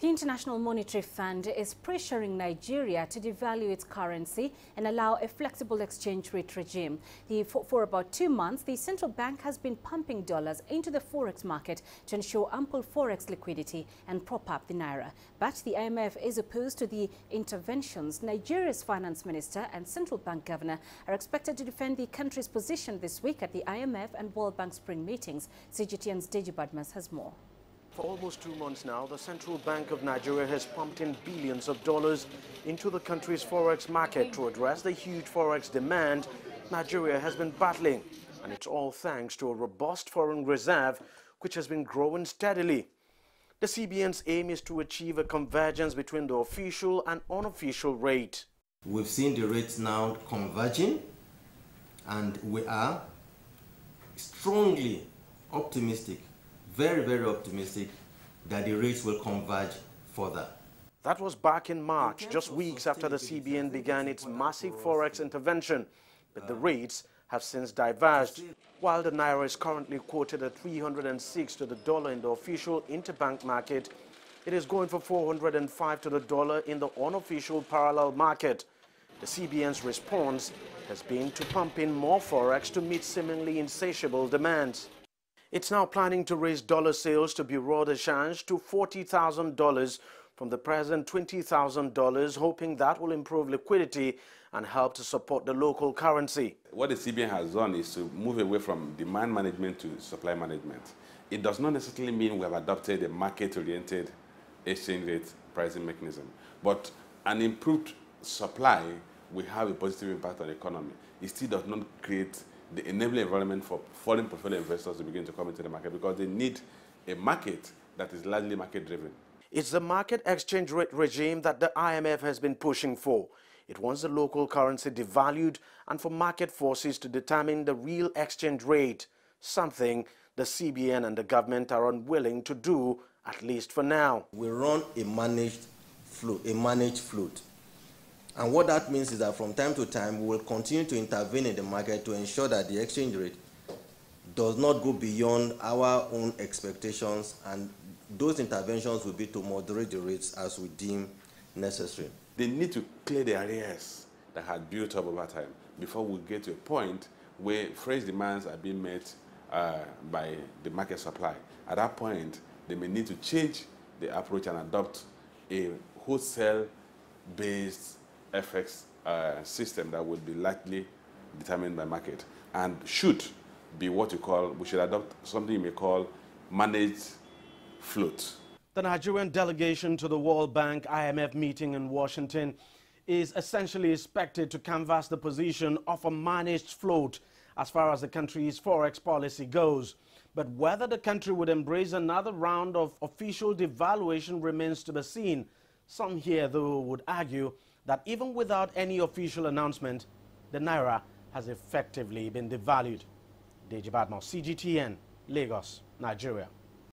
The International Monetary Fund is pressuring Nigeria to devalue its currency and allow a flexible exchange rate regime. For about 2 months, the central bank has been pumping dollars into the forex market to ensure ample forex liquidity and prop up the naira. But the IMF is opposed to the interventions. Nigeria's finance minister and central bank governor are expected to defend the country's position this week at the IMF and World Bank spring meetings. CGTN's Deji Badmus has more. For almost 2 months now, the Central Bank of Nigeria has pumped in billions of dollars into the country's forex market to address the huge forex demand Nigeria has been battling. And it's all thanks to a robust foreign reserve which has been growing steadily. The CBN's aim is to achieve a convergence between the official and unofficial rate. We've seen the rates now converging, and we are strongly optimistic, very, very optimistic that the rates will converge further. That was back in March, just weeks after the CBN began its massive forex intervention. But the rates have since diverged. While the naira is currently quoted at 306 to the dollar in the official interbank market, it is going for 405 to the dollar in the unofficial parallel market. The CBN's response has been to pump in more forex to meet seemingly insatiable demands. It's now planning to raise dollar sales to bureau de change to $40,000 from the present $20,000, hoping that will improve liquidity and help to support the local currency. What the CBN has done is to move away from demand management to supply management. It does not necessarily mean we have adopted a market-oriented exchange rate pricing mechanism, but an improved supply will have a positive impact on the economy. It still does not create the enabling environment for foreign portfolio investors to begin to come into the market because they need a market that is largely market-driven. It's the market exchange rate regime that the IMF has been pushing for. It wants the local currency devalued and for market forces to determine the real exchange rate, something the CBN and the government are unwilling to do, at least for now. We run a managed float. And what that means is that from time to time, we will continue to intervene in the market to ensure that the exchange rate does not go beyond our own expectations, and those interventions will be to moderate the rates as we deem necessary. They need to clear the arrears that had built up over time before we get to a point where fresh demands are being met by the market supply. At that point, they may need to change the approach and adopt a wholesale-based FX system that would be likely determined by market and should be what we should adopt something you may call managed float. The Nigerian delegation to the World Bank IMF meeting in Washington is essentially expected to canvass the position of a managed float as far as the country's forex policy goes. But whether the country would embrace another round of official devaluation remains to be seen. Some here, though, would argue that even without any official announcement, the naira has effectively been devalued. Deji Badmus, CGTN, Lagos, Nigeria.